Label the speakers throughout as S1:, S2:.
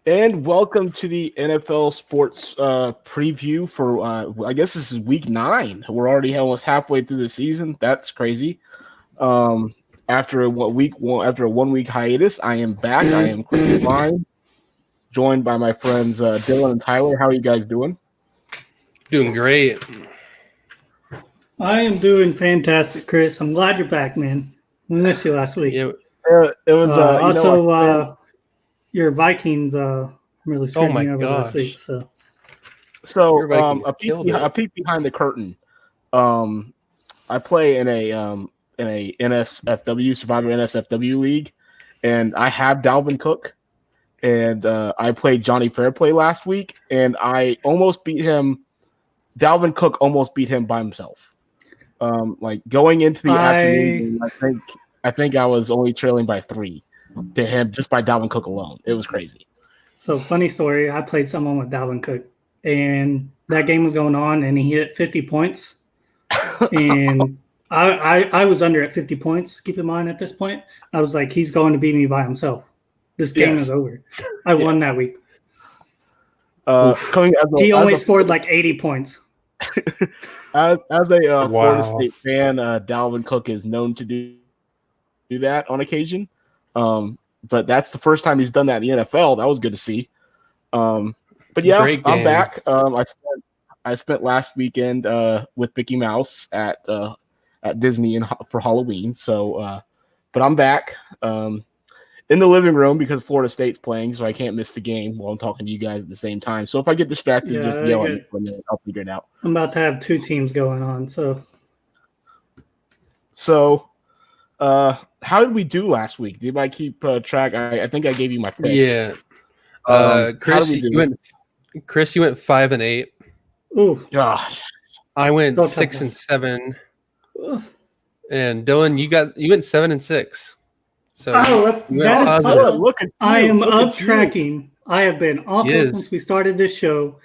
S1: And welcome to the NFL sports preview for, I guess this is week 9. We're already almost halfway through the season. That's crazy. After a 1 week hiatus, I am back. I am Chris Klein, joined by my friends Dylan and Tyler. How are you guys doing?
S2: Doing great.
S3: I am doing fantastic, Chris. I'm glad you're back, man. We missed you last week.
S1: Yeah, it was
S3: also your Vikings really screwed me over last week. So
S1: a peek behind the curtain. I play in a NSFW Survivor NSFW league, and I have Dalvin Cook, and I played Johnny Fairplay last week, and I almost beat him. Dalvin Cook almost beat him by himself. Like going into the afternoon, I think I was only trailing by 3 to him just by Dalvin Cook alone. It was crazy.
S3: So funny story. I played someone with Dalvin Cook, and that game was going on, and he hit 50 points, and I was under at 50 points. Keep in mind at this point, I was like, he's going to beat me by himself. This game is over. I won that week. He only scored like 80 points.
S1: As a Florida State fan, Dalvin Cook is known to do that on occasion. But that's the first time he's done that in the NFL. That was good to see. But yeah, I'm back. I spent last weekend with Mickey Mouse at Disney for Halloween. So, but I'm back in the living room because Florida State's playing, so I can't miss the game while I'm talking to you guys at the same time. So if I get distracted, just yell at me for a minute. I'll figure it out.
S3: I'm about to have 2 teams going on.
S1: So, how did we do last week? Did I keep track? I think I gave you my picks.
S2: Yeah. Chris, you went 5-8.
S3: Ooh,
S1: gosh.
S2: I went 6-7. And Dylan, you went 7-6. So
S3: I am up tracking. I have been awful since we started this show.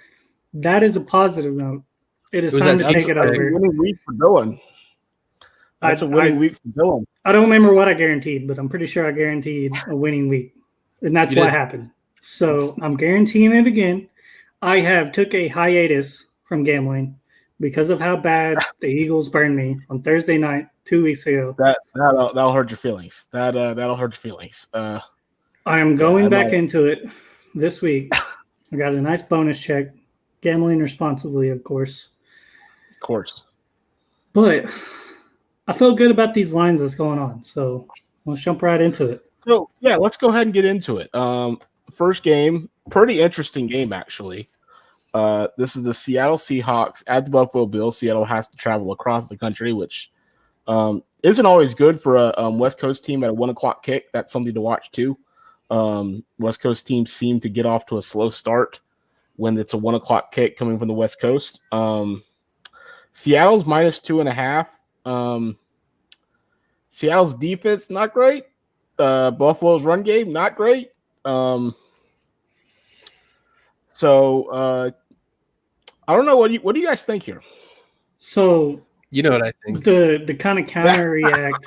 S3: That is a positive note. It is time to take it over.
S1: Winning week for Dylan. That's a winning week for Dylan.
S3: I don't remember what I guaranteed, but I'm pretty sure I guaranteed a winning week, and that's what happened. So I'm guaranteeing it again. I have took a hiatus from gambling because of how bad the Eagles burned me on Thursday night 2 weeks ago.
S1: That'll hurt your feelings. That'll hurt your feelings.
S3: I am going back into it this week. I got a nice bonus check. Gambling responsibly, of course.
S1: Of course.
S3: But I feel good about these lines that's going on. So let's jump right into it.
S1: So yeah, let's go ahead and get into it. First game, pretty interesting game actually. This is the Seattle Seahawks at the Buffalo Bills. Seattle has to travel across the country, which isn't always good for a West Coast team at a 1:00 kick. That's something to watch too. West Coast teams seem to get off to a slow start when it's a 1:00 kick coming from the West Coast. Seattle's -2.5. Seattle's defense not great. Buffalo's run game not great. So I don't know. What do you guys think here?
S3: So
S2: you know what I think.
S3: The kind of counter react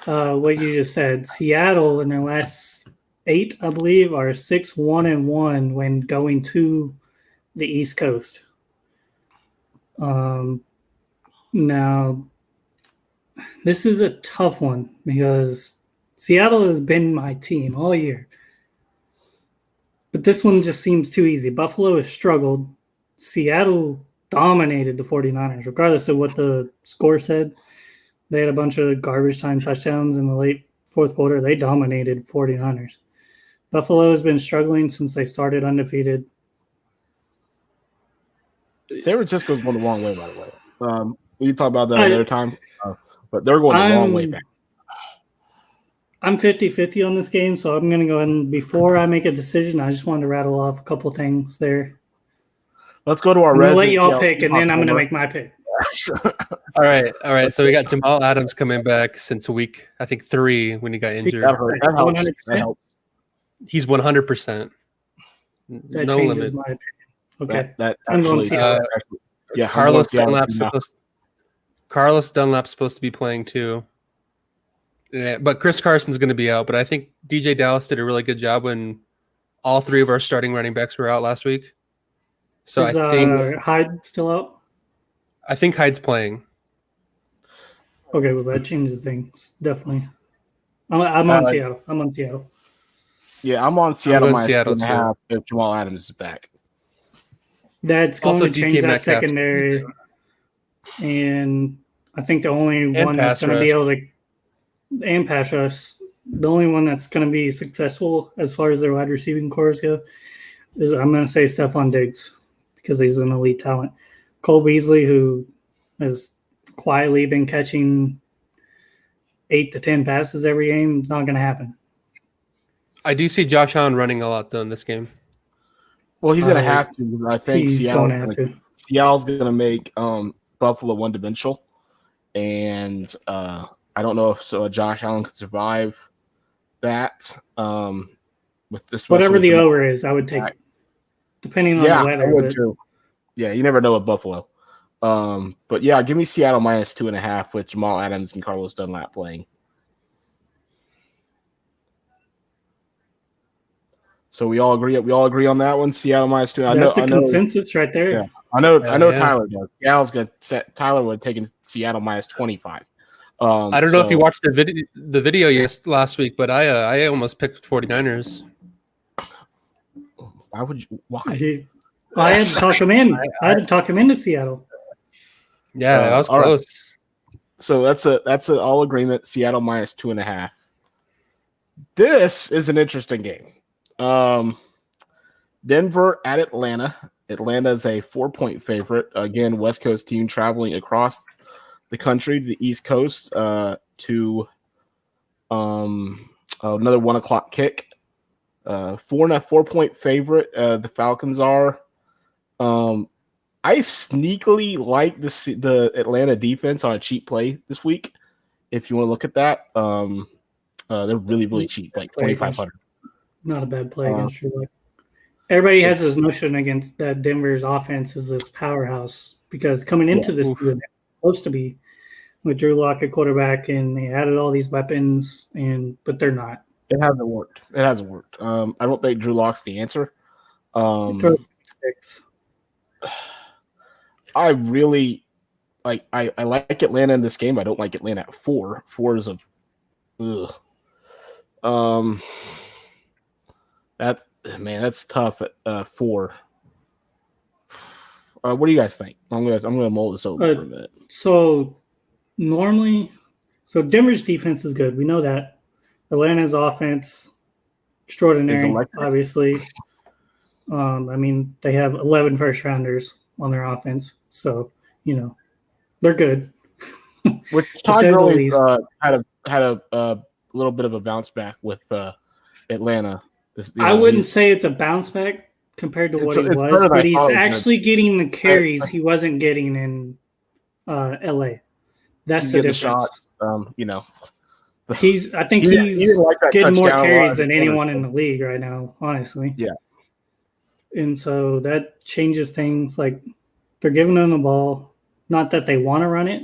S3: what you just said. Seattle in their last 8, I believe, are 6-1-1 when going to the East Coast. Now this is a tough one because Seattle has been my team all year. But this one just seems too easy. Buffalo has struggled. Seattle dominated the 49ers, regardless of what the score said. They had a bunch of garbage time touchdowns in the late fourth quarter. They dominated 49ers. Buffalo has been struggling since they started undefeated.
S1: San Francisco's going the wrong way, by the way. We can talk about that another time, but they're going the wrong way back.
S3: I'm 50-50 on this game, so I'm going to go ahead and before I make a decision, I just wanted to rattle off a couple things there.
S1: Let's go to our
S3: resident. Let you all pick, and then I'm going to make my pick.
S2: All right. So we got Jamal Adams coming back since week, I think 3 when he got injured.
S1: That helps.
S2: He's 100%. No limit.
S3: My opinion. Okay.
S1: That actually,
S2: yeah. Carlos Dunlap's supposed to be playing too. Yeah, but Chris Carson's going to be out. But I think DJ Dallas did a really good job when all three of our starting running backs were out last week. So
S3: Is Hyde still out?
S2: I think Hyde's playing.
S3: Okay, well that changes things definitely. I'm on Seattle. I'm on Seattle.
S1: Yeah, I'm on Seattle minus
S2: Seattle
S1: 2.5 if Jamal Adams is back.
S3: That's going
S2: Also,
S3: to change
S2: DK
S3: that
S2: Metcalf.
S3: secondary, and I think the only one that's
S2: pass
S3: going to be
S2: rush.
S3: able to and pass rush, the only one that's going to be successful as far as their wide receiving cores go is I'm going to say Stephon Diggs because he's an elite talent. Cole Beasley, who has quietly been catching 8 to 10 passes every game, not going to happen.
S2: I do see Josh Allen running a lot though in this game.
S1: Well, he's going to have to. I think
S3: He's going to have to.
S1: Seattle's going to make Buffalo one-dimensional, and I don't know if Josh Allen could survive that. With this,
S3: whatever the over is, I would take it, depending on the weather.
S1: I would too. Yeah, you never know with Buffalo. But yeah, give me Seattle minus 2.5 with Jamal Adams and Carlos Dunlap playing. So we all agree. We all agree on that one. Seattle minus 2.
S3: That's a consensus right there.
S1: Yeah, I know. Tyler does. Seattle's going to. Tyler would have taken Seattle minus 25.
S2: I don't know if you watched the video last week, but I almost picked 49ers.
S1: Why would you? Why?
S3: I had to talk him in. I had to talk him into Seattle.
S2: Yeah, that was close.
S1: Right. So that's an all agreement. Seattle minus 2.5. This is an interesting game. Denver at Atlanta. Atlanta is a 4-point favorite. Again, West Coast team traveling across the country to the East Coast to another 1 o'clock kick. 4.5 favorite. The Falcons are. I sneakily like the Atlanta defense on a cheap play this week. If you want to look at that, they're really cheap, like 2,500.
S3: Not a bad play against Drew Lock. Everybody has this notion against that Denver's offense is this powerhouse because coming into this season, they're supposed to be with Drew Lock at quarterback, and they added all these weapons, but they're not.
S1: It hasn't worked. I don't think Drew Lock's the answer. I really like. I like Atlanta in this game. I don't like Atlanta at 4. 4 is a. Ugh. That's tough at 4. What do you guys think? I'm gonna mull this over for a minute.
S3: So Denver's defense is good. We know that. Atlanta's offense extraordinary, obviously. They have 11 first rounders on their offense, so they're good.
S1: Which Todd Gurley had a little bit of a bounce back with Atlanta.
S3: I wouldn't say it's a bounce back compared to what he was, but he's actually getting the carries he wasn't getting in LA. That's the difference. He's getting more carries than anyone in the league right now, honestly.
S1: Yeah.
S3: And so that changes things. Like they're giving him the ball. Not that they want to run it,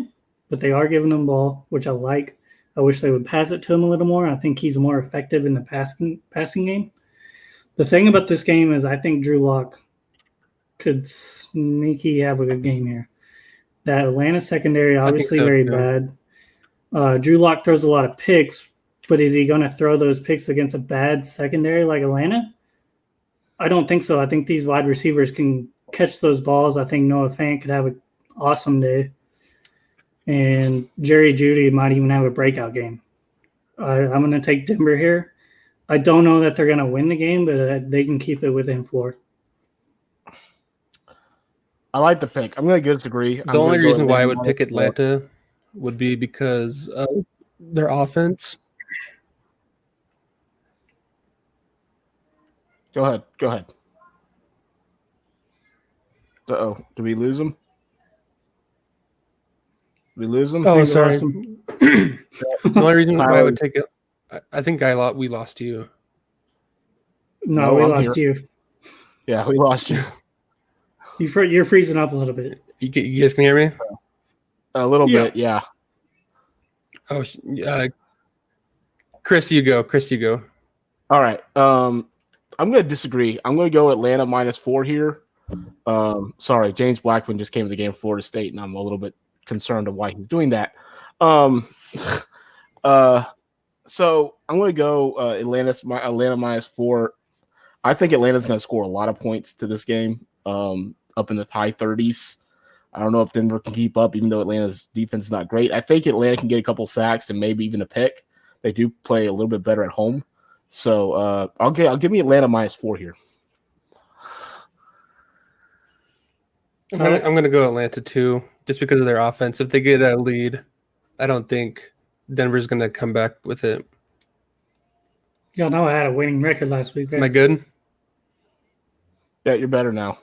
S3: but they are giving him the ball, which I like. I wish they would pass it to him a little more. I think he's more effective in the passing game. The thing about this game is I think Drew Lock could sneaky have a good game here. That Atlanta secondary, obviously very bad. Drew Lock throws a lot of picks, but is he going to throw those picks against a bad secondary like Atlanta? I don't think so. I think these wide receivers can catch those balls. I think Noah Fant could have an awesome day. And Jerry Jeudy might even have a breakout game. I'm going to take Denver here. I don't know that they're going to win the game, but they can keep it within 4.
S1: I like the pick. I'm going to disagree.
S2: The only reason why I would pick Atlanta would be because of their offense.
S1: Go ahead. Uh-oh. Did we lose him?
S2: Oh, sorry. The only reason why I would take it, I think we lost you.
S3: No, we lost you.
S1: Yeah, we lost you.
S3: You're freezing up a little bit.
S2: You guys can hear me?
S1: A little bit, yeah.
S2: Oh, Chris, you go.
S1: All right. I'm going to disagree. I'm going to go Atlanta -4 here. Sorry, James Blackman just came to the game for Florida State, and I'm a little bit concerned of why he's doing that. So I'm going to go Atlanta -4. I think Atlanta's going to score a lot of points to this game, up in the high 30s. I don't know if Denver can keep up, even though Atlanta's defense is not great. I think Atlanta can get a couple sacks and maybe even a pick. They do play a little bit better at home. So I'll give me Atlanta -4 here.
S2: I'm going to go Atlanta too, just because of their offense. If they get a lead, I don't think Denver's going to come back with it.
S3: Y'all know I had a winning record last week, right?
S2: Am I good?
S1: Yeah, you're better now.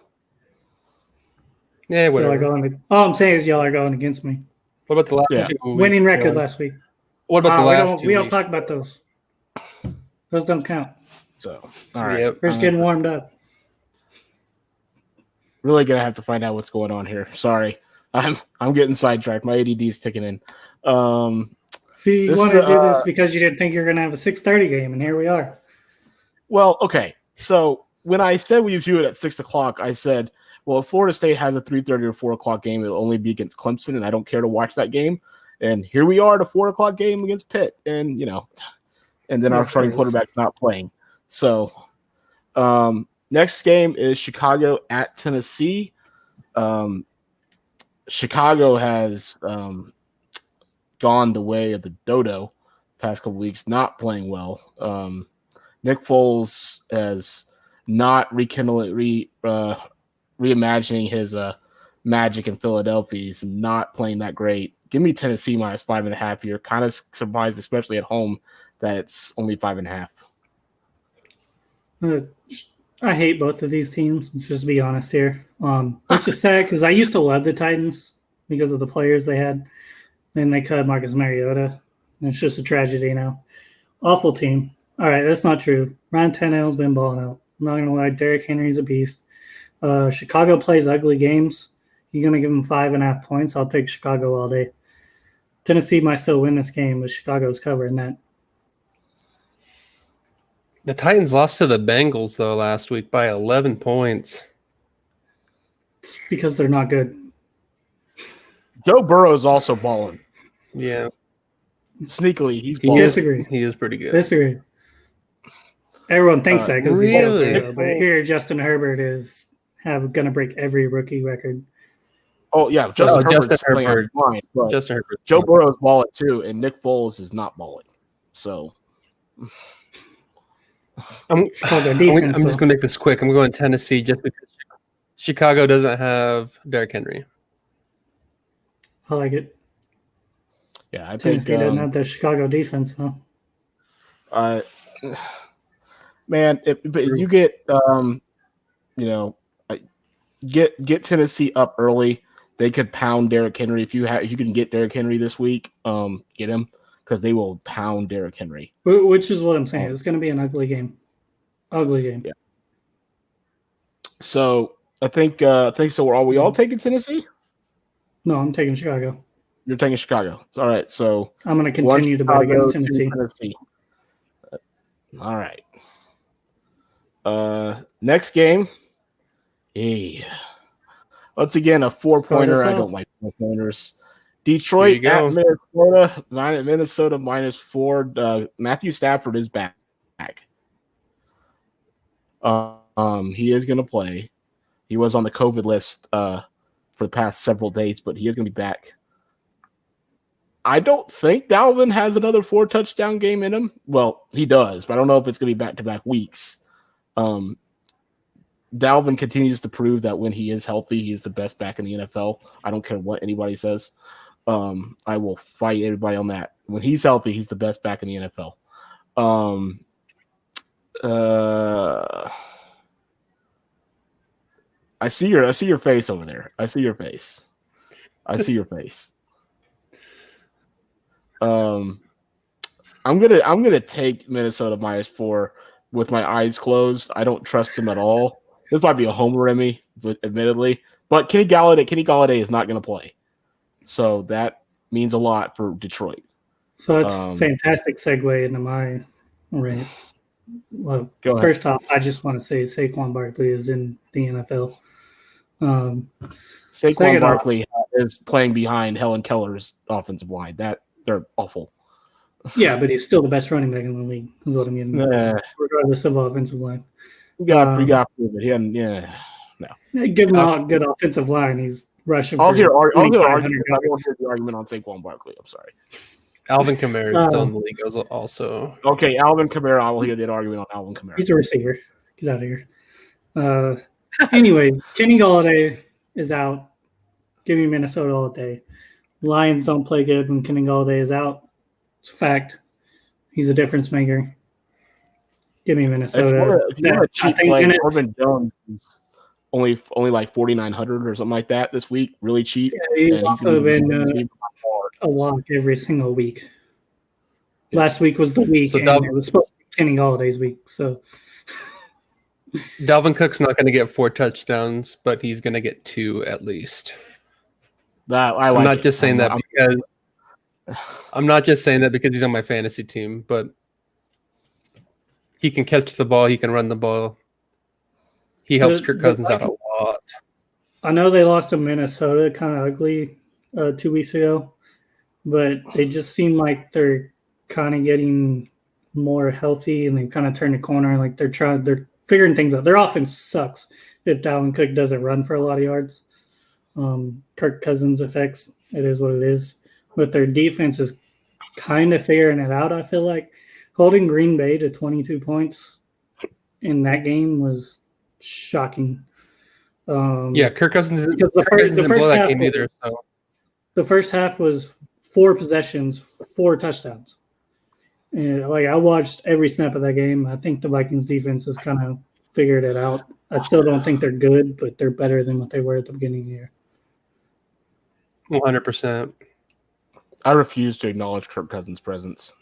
S2: Yeah, whatever.
S3: All I'm saying is y'all are going against me.
S2: What about the last 2 weeks?
S3: Winning record last week.
S2: What about the last 2
S3: We
S2: weeks?
S3: don't talk about those. Those don't count.
S1: So, all right.
S2: Yep.
S3: We're just getting warmed up.
S1: Really gonna have to find out what's going on here. Sorry, I'm getting sidetracked. My ADD is ticking in.
S3: See, you wanted to do this because you didn't think you were gonna have a 6:30 game, and here we are.
S1: Well, okay. So when I said we view it at 6 o'clock, I said, well, if Florida State has a 3:30 or 4 o'clock game, it'll only be against Clemson, and I don't care to watch that game. And here we are, the 4 o'clock game against Pitt, and and then our starting quarterback's not playing. So, next game is Chicago at Tennessee. Chicago has gone the way of the dodo past couple weeks, not playing well. Nick Foles has not reimagining his magic in Philadelphia. He's not playing that great. Give me Tennessee -5.5 here. Kind of surprised, especially at home, that it's only 5.5.
S3: I hate both of these teams. Let's just be honest here. Which is sad because I used to love the Titans because of the players they had. Then they cut Marcus Mariota. And it's just a tragedy now. Awful team. All right, that's not true. Ryan Tannehill's been balling out. I'm not going to lie. Derrick Henry's a beast. Chicago plays ugly games. You're going to give them 5.5 points. I'll take Chicago all day. Tennessee might still win this game, but Chicago's covering that.
S2: The Titans lost to the Bengals, though, last week by 11 points.
S3: It's because they're not good.
S1: Joe Burrow is also balling.
S2: Yeah.
S1: Sneakily, he's balling.
S3: Disagree.
S2: He is pretty good.
S3: Disagree. Everyone thinks that because
S2: really?
S3: but here Justin Herbert is going to break every rookie record.
S1: Oh, yeah. Justin Herbert.
S2: Justin Herbert.
S1: Joe Burrow is balling too, and Nick Foles is not balling. So
S2: I'm just going to make this quick. I'm going Tennessee just because Chicago doesn't have Derrick Henry.
S3: I like it.
S1: Yeah, I
S3: Tennessee
S1: think
S3: doesn't have the Chicago defense, huh?
S1: Man, but you get get Tennessee up early. They could pound Derrick Henry if you can get Derrick Henry this week. Get him because they will pound Derrick Henry.
S3: Which is what I'm saying. It's going to be an ugly game. Ugly game.
S1: Yeah. So I think so. Are we all taking Tennessee?
S3: No, I'm taking Chicago.
S1: You're taking Chicago. All right. So
S3: I'm going to continue to bet against Tennessee.
S1: All right. Next game. Hey. Once again, a 4-pointer. I don't like 4-pointers. Detroit at Minnesota. Minnesota -4. Matthew Stafford is back. He is going to play. He was on the COVID list for the past several days, but he is going to be back. I don't think Dalvin has another 4-touchdown game in him. Well, he does, but I don't know if it's going to be back-to-back weeks. Dalvin continues to prove that when he is healthy, he's the best back in the NFL. I don't care what anybody says. I will fight everybody on that. When he's healthy, he's the best back in the NFL. I see your face over there. I see your face. I'm gonna take Minnesota -4 with my eyes closed. I don't trust them at all. This might be a homer in me, admittedly. But Kenny Galladay is not going to play, so that means a lot for Detroit.
S3: So that's a fantastic segue into my rant. Well, first off, I just want to say Saquon Barkley is in the NFL.
S1: Saquon Barkley is playing behind Helen Keller's offensive line. They're awful.
S3: Yeah, but he's still the best running back in the league, is what I mean, regardless of offensive line.
S1: You got to prove it. No.
S3: Give him a good offensive line. He's rushing.
S1: I'll hear argument. I won't hear the argument on Saquon Barkley. I'm sorry.
S2: Alvin Kamara is still in the league also.
S1: Okay, Alvin Kamara. I will hear that argument on Alvin Kamara.
S3: He's a receiver. Get out of here. Anyway, Kenny Golladay is out. Give me Minnesota all day. Lions don't play good when Kenny Golladay is out. It's a fact. He's a difference maker. Give me Minnesota.
S1: If you want a cheap play, Corbin Jones is only like 4,900 or something like that this week. Really cheap.
S3: Yeah, he's also been a lock every single week. Last week was the week, and it was supposed to be Kenny Galladay's week. So
S2: Dalvin Cook's not going to get 4 touchdowns, but he's going to get 2 at least. I'm not just saying that because he's on my fantasy team, but he can catch the ball, he can run the ball. He helps Kirk Cousins out a lot.
S3: I know they lost to Minnesota kind of ugly 2 weeks ago, but they just seem like they're kind of getting more healthy and they've kind of turned the corner. Like they're figuring things out. Their offense sucks if Dalvin Cook doesn't run for a lot of yards. Kirk Cousins affects it is what it is, but their defense is kind of figuring it out. I feel like holding Green Bay to 22 points in that game was shocking.
S2: Kirk Cousins didn't blow that game either. So
S3: the first half was 4 possessions, 4 touchdowns. And I watched every snap of that game. I think the Vikings defense has kind of figured it out. I still don't think they're good, but they're better than what they were at the beginning of the year.
S2: 100%.
S1: I refuse to acknowledge Kirk Cousins' presence.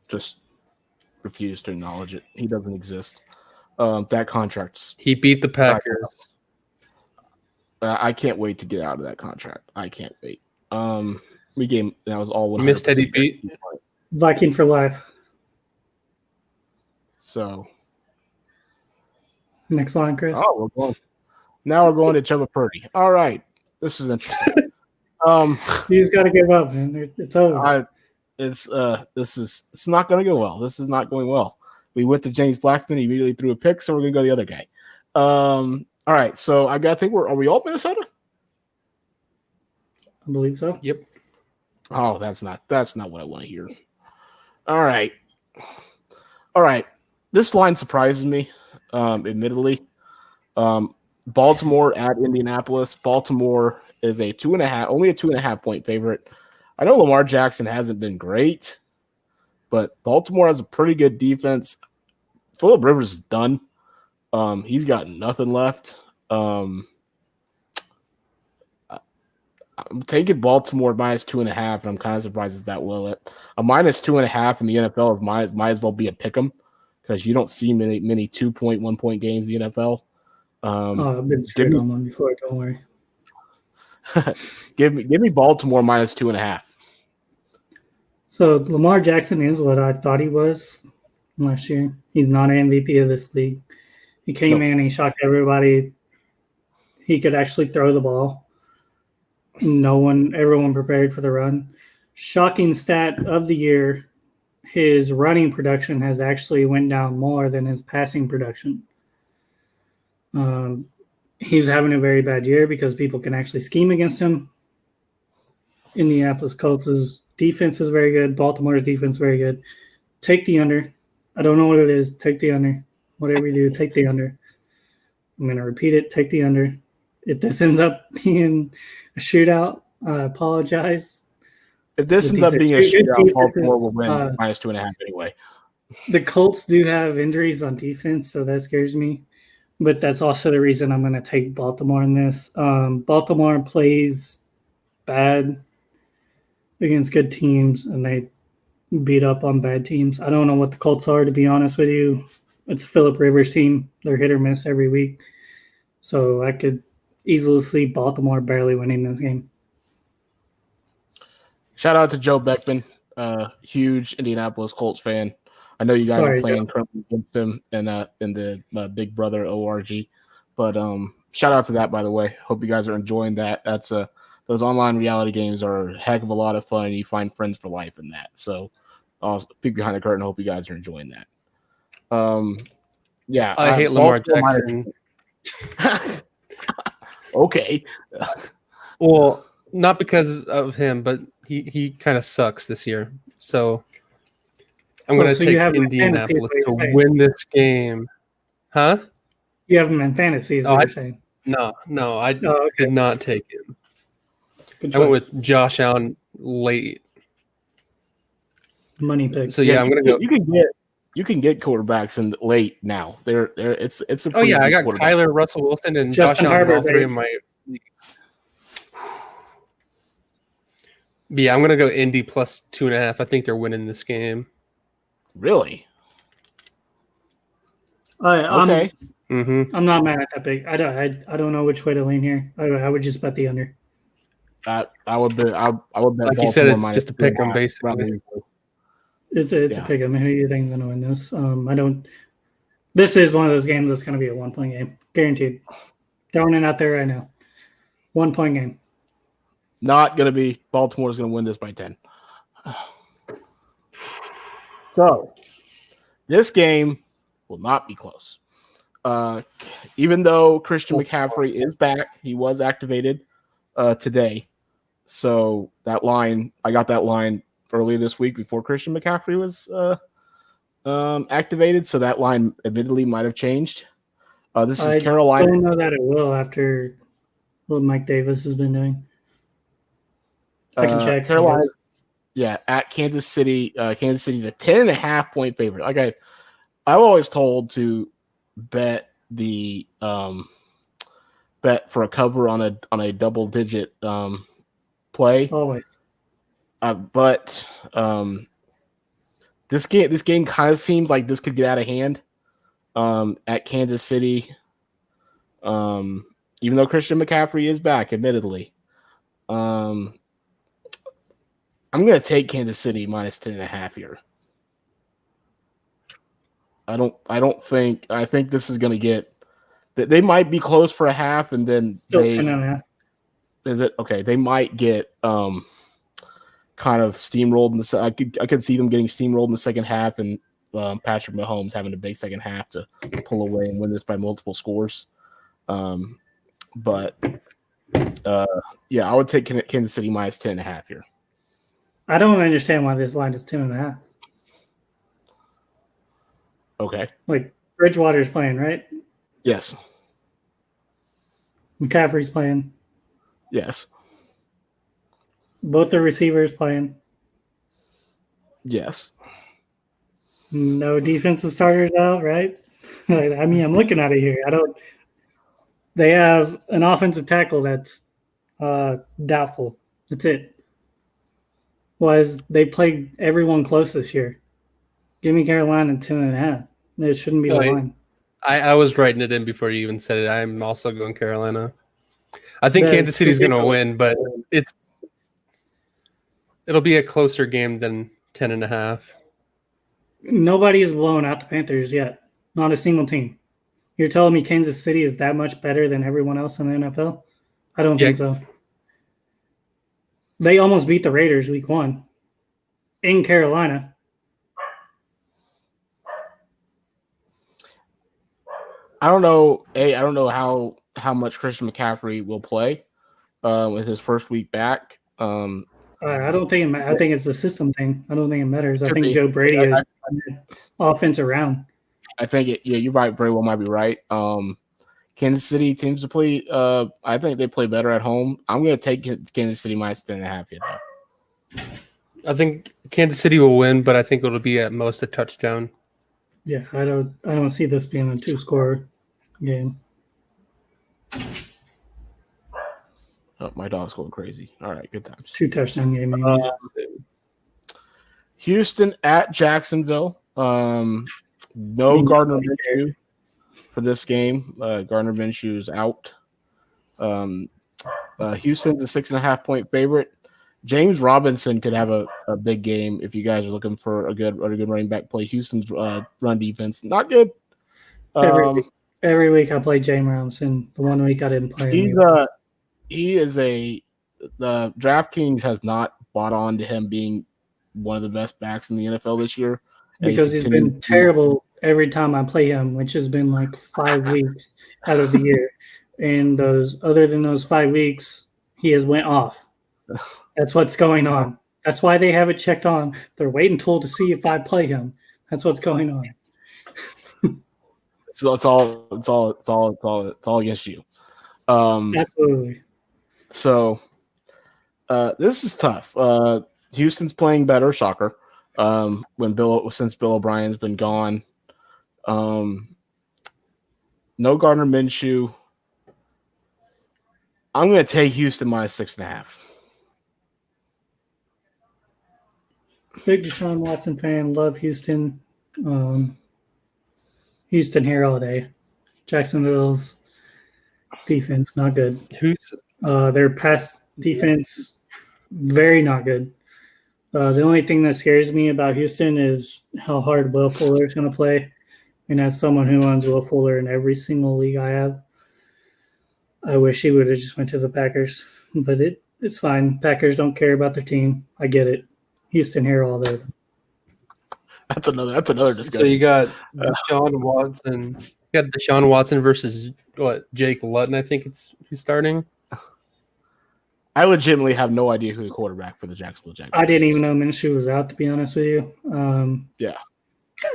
S1: Just refuse to acknowledge it. He doesn't exist. That contract.
S2: He beat the Packers.
S1: I can't wait to get out of that contract. I can't wait. That was all.
S2: You missed Teddy beat.
S3: Viking for life.
S1: So.
S3: Next line, Chris.
S1: Oh, we're going to Chubba Purdy. All right. This is interesting.
S3: You just got to give up, man. It's over.
S1: It's not going to go well. This is not going well. We went to James Blackman. He immediately threw a pick, so we're going to go to the other guy. All right. So I think are we all Minnesota?
S3: I believe so.
S2: Yep.
S1: Oh, that's not what I want to hear. All right. This line surprises me. Admittedly, Baltimore at Indianapolis. Baltimore is only a 2.5 point favorite. I know Lamar Jackson hasn't been great, but Baltimore has a pretty good defense. Phillip Rivers is done. He's got nothing left. I'm taking Baltimore minus 2.5, and I'm kind of surprised it's that low. A minus 2.5 in the NFL might as well be a pick 'em because you don't see many 2-point, 1-point games in the NFL.
S3: I've been straight on one before. Don't worry.
S1: give me Baltimore minus 2.5.
S3: So Lamar Jackson is what I thought he was last year. He's not an MVP of this league. He came in and he shocked everybody. He could actually throw the ball. Everyone prepared for the run. Shocking stat of the year, his running production has actually went down more than his passing production. He's having a very bad year because people can actually scheme against him. Indianapolis Colts' defense is very good. Baltimore's defense is very good. Take the under. I don't know what it is. Take the under. Whatever you do, take the under. I'm going to repeat it. Take the under. If this ends up being a shootout, I apologize.
S1: If this ends up being a shootout, Baltimore will win minus 2.5 anyway.
S3: The Colts do have injuries on defense, so that scares me. But that's also the reason I'm going to take Baltimore in this. Baltimore plays bad against good teams, and they beat up on bad teams. I don't know what the Colts are, to be honest with you. It's a Phillip Rivers team. They're hit or miss every week. So I could easily see Baltimore barely winning this game.
S1: Shout out to Joe Beckman, huge Indianapolis Colts fan. I know you guys are playing currently against him in the Big Brother ORG, but shout out to that, by the way. Hope you guys are enjoying that. That's those online reality games are a heck of a lot of fun. You find friends for life in that. So I'll peek behind the curtain. Hope you guys are enjoying that. Yeah,
S2: I hate Lamar Jackson.
S1: Okay.
S2: Well, not because of him, but he kind of sucks this year. So I'm going to take Indianapolis to win this game. Huh?
S3: You have him in fantasy, is what you're saying.
S2: No, I did not take him. I went with Josh Allen late.
S3: Money pick.
S2: So yeah, I'm gonna go.
S1: You can get quarterbacks in late now. It's a.
S2: Oh yeah, I got Kyler, Russell Wilson, and Josh Allen. All three of my. Yeah, I'm gonna go Indy plus 2.5. I think they're winning this game.
S1: Really?
S3: Okay. I'm not mad at that pick. I don't know which way to lean here. I would just bet the under.
S1: I would bet. I would bet.
S2: Like you said, it's just a pick 'em basically.
S3: It's a pick 'em. Who do you think's gonna win this? I don't. This is one of those games that's gonna be a 1-point game, guaranteed. Throwing it out there right now. 1-point game.
S1: Not gonna be. Baltimore's gonna win this by 10. So this game will not be close. Even though Christian McCaffrey is back, he was activated today. So that line, I got that line earlier this week before Christian McCaffrey was activated. So that line admittedly might have changed. This is Carolina.
S3: I don't know that it will after what Mike Davis has been doing. I can check.
S1: Carolina, yeah, at Kansas City. Kansas City's a 10.5-point favorite. Like I've always told to bet the bet for a cover on a double digit play.
S3: Always.
S1: But this game kind of seems like this could get out of hand at Kansas City. Even though Christian McCaffrey is back, admittedly. I'm going to take Kansas City minus 10.5 here. I think this is going to get. They might be close for a half, and then
S3: still 10.5.
S1: Is it okay? They might get kind of steamrolled in the. I could see them getting steamrolled in the second half, and Patrick Mahomes having a big second half to pull away and win this by multiple scores. But yeah, I would take Kansas City minus 10.5 here.
S3: I don't understand why this line is 10.5.
S1: Okay.
S3: Like Bridgewater's playing, right?
S1: Yes.
S3: McCaffrey's playing.
S1: Yes.
S3: Both the receivers playing.
S1: Yes.
S3: No defensive starters out, right? I mean, I'm looking at it here. They have an offensive tackle that's doubtful. That's it. Was they played everyone close this year? Give me Carolina 10.5. It shouldn't be the line.
S2: I was writing it in before you even said it. I'm also going Carolina. I think Kansas City's going to win, but it'll be a closer game than 10.5.
S3: Nobody has blown out the Panthers yet. Not a single team. You're telling me Kansas City is that much better than everyone else in the NFL? I don't think so. They almost beat the Raiders week 1 in Carolina.
S1: I don't know. I don't know how much Christian McCaffrey will play with his first week back.
S3: I don't think I think it's the system thing. I don't think it matters. I think Joe Brady is offense around.
S1: I think you're right. Very well might be right. Kansas City teams to play. I think they play better at home. I'm going to take Kansas City minus 10.5 here, though.
S2: I think Kansas City will win, but I think it'll be at most a touchdown.
S3: Yeah, I don't see this being a 2-score game.
S1: Oh, my dog's going crazy. All right, good times.
S3: 2-touchdown game.
S1: Houston at Jacksonville. No Gardner Minshew for this game. Gardner Minshew is out. Houston's a 6.5-point favorite. James Robinson could have a big game if you guys are looking for a good running back play. Houston's run defense not good.
S3: Every week I play James Robinson. The 1 week I didn't play him.
S1: The DraftKings has not bought on to him being one of the best backs in the NFL this year.
S3: Because he's been terrible every time I play him, which has been like 5 weeks out of the year. And other than those 5 weeks, he has went off. That's what's going on. That's why they have it checked on. They're waiting to see if I play him. That's what's going on.
S1: So it's all against you.
S3: Absolutely.
S1: So this is tough. Houston's playing better, shocker. Since Bill O'Brien's been gone. No Gardner Minshew. I'm going to take Houston minus 6.5.
S3: Big Deshaun Watson fan. Love Houston. Houston here all day. Jacksonville's defense not good. Their pass defense very not good. The only thing that scares me about Houston is how hard Will Fuller is going to play. And as someone who owns Will Fuller in every single league I have, I wish he would have just went to the Packers. But it's fine. Packers don't care about their team. I get it. Houston here all day.
S1: That's another discussion.
S2: So you got Deshaun Watson. You got Deshaun Watson versus Jake Luton. I think he's starting.
S1: I legitimately have no idea who the quarterback for the Jacksonville Jaguars.
S3: I didn't even know Minshew was out, to be honest with you.
S1: Yeah.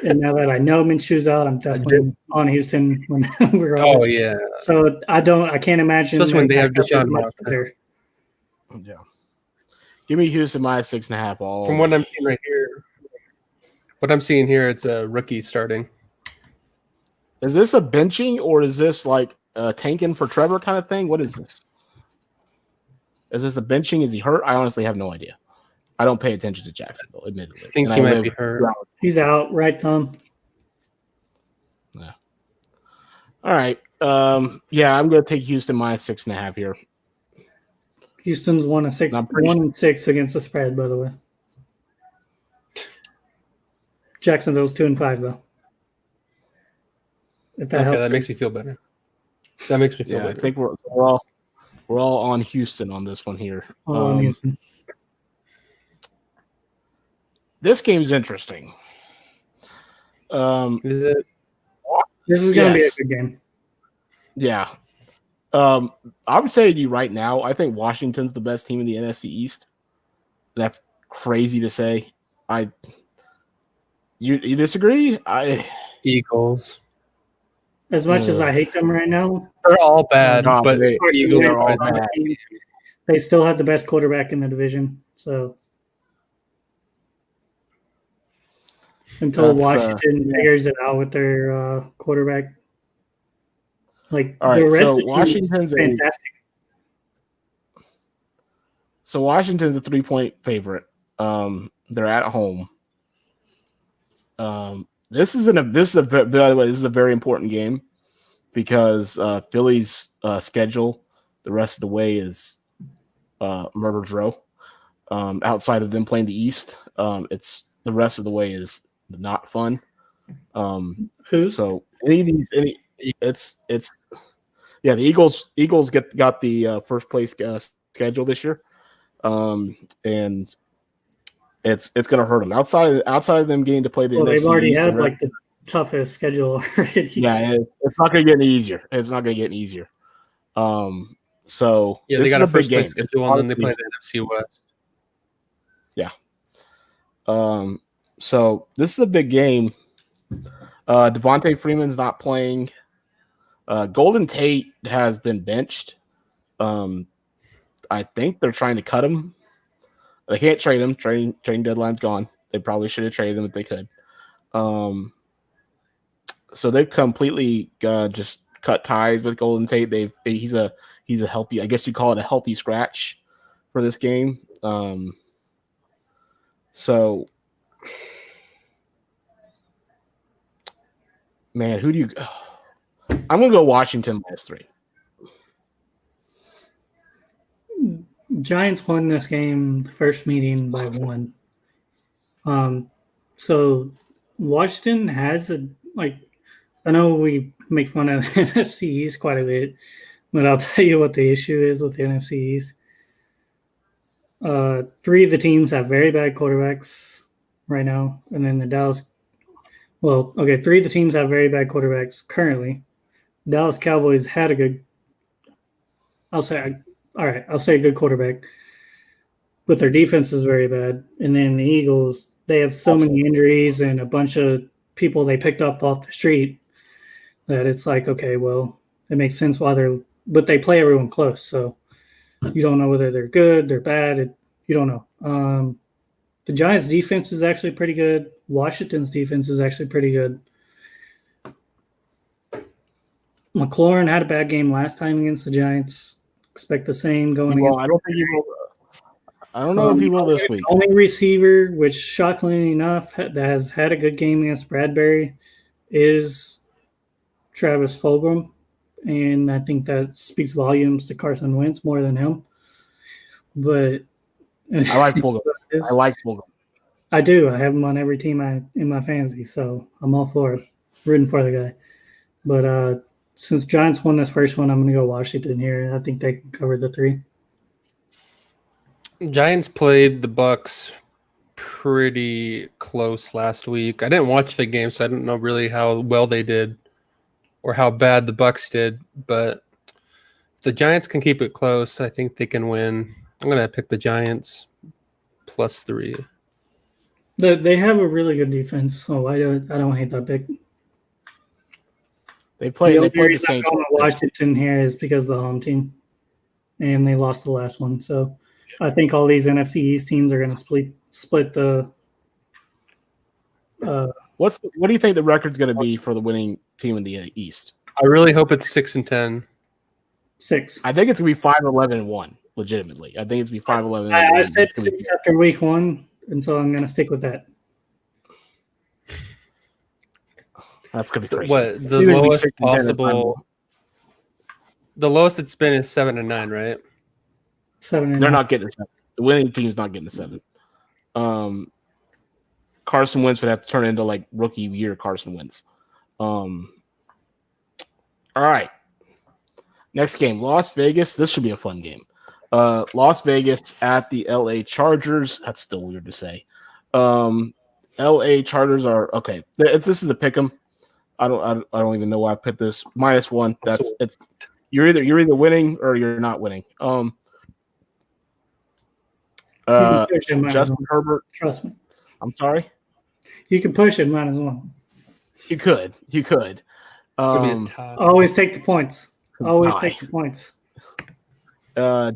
S3: And now that I know Minshew's out, I'm definitely on Houston when we're on.
S2: Oh yeah.
S3: So I can't imagine.
S2: Especially when they have Deshaun Watson.
S1: Yeah. Give me Houston minus 6.5. All
S2: from what I'm seeing right here. What I'm seeing here, it's a rookie starting.
S1: Is this a benching or is this like a tanking for Trevor kind of thing? What is this? Is this a benching? Is he hurt? I honestly have no idea. I don't pay attention to Jacksonville, admittedly.
S2: I think he might be hurt.
S3: He's out, right, Tom?
S1: Yeah. All right. Yeah, I'm going to take Houston minus 6.5 here.
S3: Houston's 1-6 against the spread, by the way. Jacksonville's 2-5 though. If that helps.
S2: That makes me feel better. That makes me feel better.
S1: I think we're all on Houston on this one here.
S3: On Houston.
S1: This game's interesting.
S2: Is it?
S3: This is going to be a good game.
S1: Yeah. I'm saying to you right now, I think Washington's the best team in the NFC East. That's crazy to say. You disagree?
S2: Eagles.
S3: As much as I hate them right now,
S2: they're all bad, but Eagles are all bad.
S3: They still have the best quarterback in the division. So until Washington figures it out with their quarterback, the rest of the Washington's fantastic.
S1: So Washington's a 3-point favorite. They're at home. This is by the way, this is a very important game because Philly's schedule the rest of the way is murder's row. Outside of them playing the East, it's the rest of the way is not fun. So the Eagles got the first place schedule this year, and it's going to hurt them outside of them getting to play the.
S3: Well, they've already had the toughest schedule already.
S1: Yeah, it's not going to get any easier. It's not going to get any easier. So
S2: yeah, they got a first place schedule, and then they play the NFC West.
S1: Yeah. So this is a big game. Devontae Freeman's not playing. Golden Tate has been benched. I think they're trying to cut him. They can't trade him. Trading deadline's gone. They probably should have traded him if they could. So they've completely just cut ties with Golden Tate. He's a healthy, I guess you call it a healthy scratch for this game. So, man, who do you? I'm gonna go Washington -3.
S3: Giants won this game, the first meeting, by 1. So Washington has I know we make fun of NFC East quite a bit, but I'll tell you what the issue is with the NFC East. 3 of the teams have very bad quarterbacks right now, and then the Dallas. Well, okay, 3 of the teams have very bad quarterbacks currently. Dallas Cowboys had a good. I'll say a good quarterback, but their defense is very bad. And then the Eagles, they have so many injuries and a bunch of people they picked up off the street that it's like, okay, well, it makes sense why but they play everyone close. So you don't know whether they're good, they're bad. You don't know. The Giants' defense is actually pretty good. Washington's defense is actually pretty good. McLaurin had a bad game last time against the Giants. Expect the same going against.
S1: I don't think he will. I don't know if he will this week.
S3: The only receiver, which shockingly enough, that has had a good game against Bradbury, is Travis Fulgham, and I think that speaks volumes to Carson Wentz more than him. But
S1: I like Fulgham.
S3: I do. I have him on every team in my fantasy, so I'm all for it. Rooting for the guy. But since Giants won this first one, I'm going to go Washington here. I think they can cover the 3.
S2: Giants played the Bucks pretty close last week. I didn't watch the game, so I don't know really how well they did or how bad the Bucks did. But if the Giants can keep it close, I think they can win. I'm going to pick the Giants +3.
S3: They have a really good defense, so I don't hate that pick.
S1: They play the Saints.
S3: Washington here is because of the home team, and they lost the last one. So I think all these NFC East teams are going to split the.
S1: What do you think the record's going to be for the winning team in the East?
S2: I really hope it's 6-10.
S3: 6.
S1: I think it's going to be 5-11-1. Legitimately, I think it's going to be 5-11.
S3: I said 6 after week 1, and so I'm going to stick with that.
S1: That's going to be crazy.
S2: What the lowest possible? The lowest it's been is 7-9, right?
S3: 7.
S1: They're not getting a 7. The winning team's not getting a 7. Carson Wentz would have to turn into like rookie year Carson Wentz. All right. Next game, Las Vegas. This should be a fun game. Las Vegas at the LA Chargers. That's still weird to say. LA Chargers are okay. This is a pick 'em. I don't even know why I put this -1. It's you're either winning or you're not winning. Justin Herbert.
S3: Trust me.
S1: I'm sorry.
S3: You can push it -1.
S1: You could.
S3: Always take the points. Always take the points.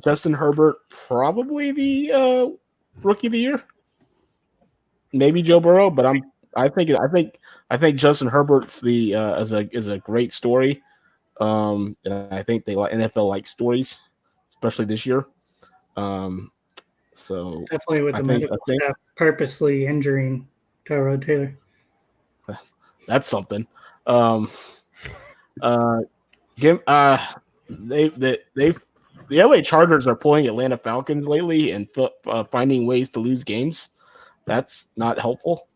S1: Justin Herbert, probably the rookie of the year. Maybe Joe Burrow, but I think Justin Herbert's is a great story. And I think NFL like stories, especially this year. So
S3: definitely with the medical staff purposely injuring Tyrod Taylor.
S1: That's something. The LA Chargers are pulling Atlanta Falcons lately and finding ways to lose games. That's not helpful.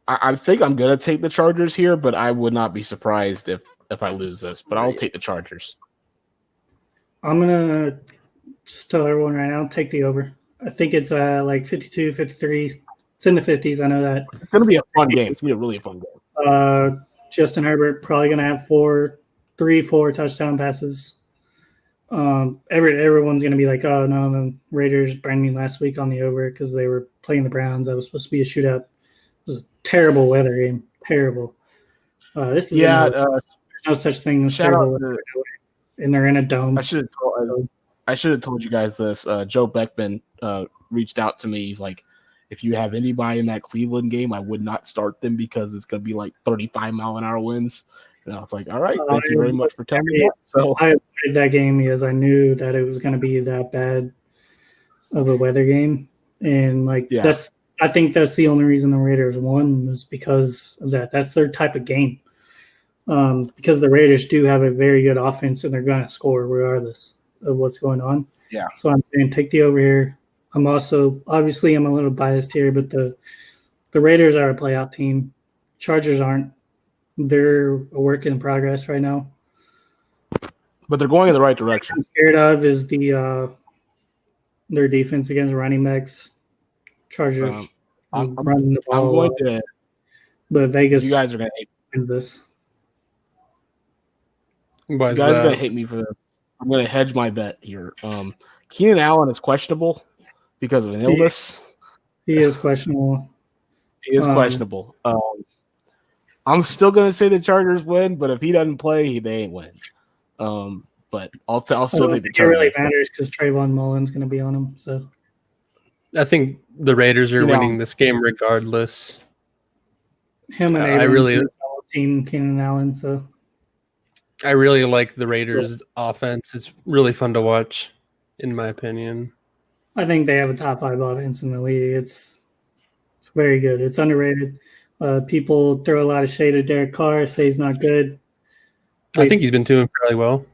S1: I think I'm going to take the Chargers here, but I would not be surprised if I lose this. But I'll take the Chargers.
S3: I'm going to just tell everyone right now, take the over. I think it's like 52, 53. It's in the 50s. I know that.
S1: It's going to be a fun game. It's going to be a really fun
S3: game. Justin Herbert probably going to have 4 touchdown passes. Everyone's going to be like, oh, no, the Raiders burned me last week on the over because they were playing the Browns. That was supposed to be a shootout. It was a terrible weather game. Terrible. This is there's no such thing as terrible weather. And they're in a dome.
S1: I should have told you guys this. Joe Beckman reached out to me. He's like, if you have anybody in that Cleveland game, I would not start them because it's going to be like 35-mile-an-hour winds. And I was like, all right, thank you very much for telling me that. So
S3: I played that game because I knew that it was going to be that bad of a weather game. And I think that's the only reason the Raiders won was because of that. That's their type of game. because the Raiders do have a very good offense and they're going to score regardless of what's going on.
S1: Yeah.
S3: So I'm saying take the over here. I'm also obviously I'm a little biased here, but the Raiders are a playoff team. Chargers aren't. They're a work in progress right now.
S1: But they're going in the right direction.
S3: What I'm scared of is their defense against running backs. Chargers running the ball.
S1: I'm going to.
S3: But Vegas,
S1: you guys are going to hate
S3: this.
S1: You guys are going to hate me for this. I'm going to hedge my bet here. Keenan Allen is questionable because of an illness.
S3: He is questionable.
S1: He is questionable. I'm still going to say the Chargers win, but if he doesn't play, they ain't win. But I'll still think the Chargers. It really
S3: matters because Trayvon Mullen's going to be on him. So
S2: I think the Raiders are winning this game regardless.
S3: Him and I really team Keenan Allen. So
S2: I really like the Raiders' offense. It's really fun to watch, in my opinion.
S3: I think they have a top 5 offense in the league. It's very good. It's underrated. People throw a lot of shade at Derek Carr, say he's not good.
S2: I think he's been doing fairly well.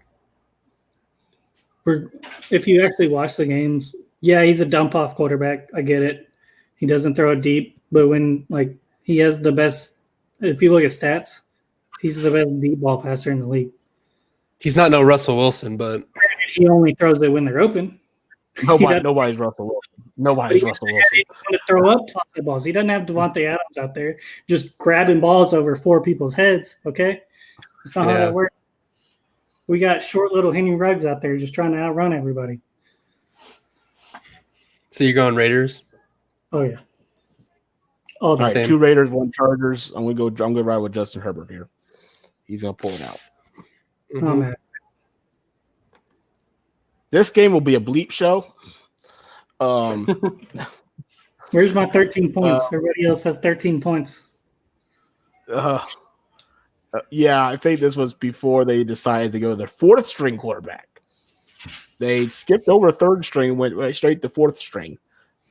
S3: If you actually watch the games, yeah, he's a dump-off quarterback. I get it. He doesn't throw it deep, but when he has the best – if you look at stats, he's the best deep ball passer in the league.
S2: He's not no Russell Wilson, but –
S3: he only throws it when they're open.
S1: Nobody's Russell Wilson. Nobody's Russell Wilson.
S3: He doesn't want to throw up toss balls. He doesn't have Devontae Adams out there just grabbing balls over 4 people's heads, okay? That's not how that works. We got short little Henry Ruggs out there just trying to outrun everybody.
S2: So you're going Raiders?
S3: Oh, yeah. All the same.
S1: 2 Raiders, 1 Chargers. I'm gonna ride with Justin Herbert here. He's gonna pull it out.
S3: Mm-hmm. Oh, man.
S1: This game will be a bleep show.
S3: Where's my 13 points? Everybody else has 13 points.
S1: Yeah, I think this was before they decided to go to their 4th string quarterback. They skipped over 3rd string, went right straight to 4th string.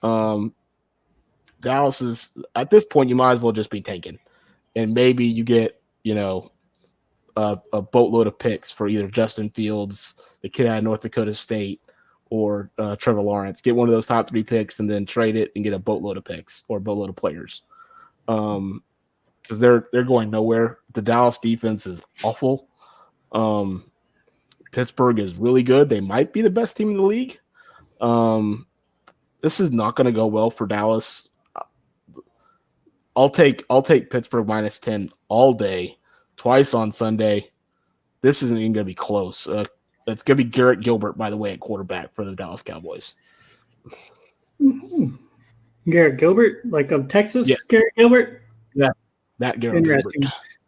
S1: Dallas is at this point. You might as well just be tanking, and maybe you get a boatload of picks for either Justin Fields, the kid out of North Dakota State, or Trevor Lawrence. Get one of those top 3 picks and then trade it and get a boatload of picks or a boatload of players. Because they're going nowhere. The Dallas defense is awful. Pittsburgh is really good. They might be the best team in the league. This is not going to go well for Dallas. I'll take Pittsburgh -10 all day, twice on Sunday. This isn't even going to be close. It's going to be Garrett Gilbert, by the way, at quarterback for the Dallas Cowboys.
S3: Mm-hmm. Garrett Gilbert, like of Texas?
S1: Yeah.
S3: Garrett Gilbert?
S1: Yeah, that Garrett Gilbert.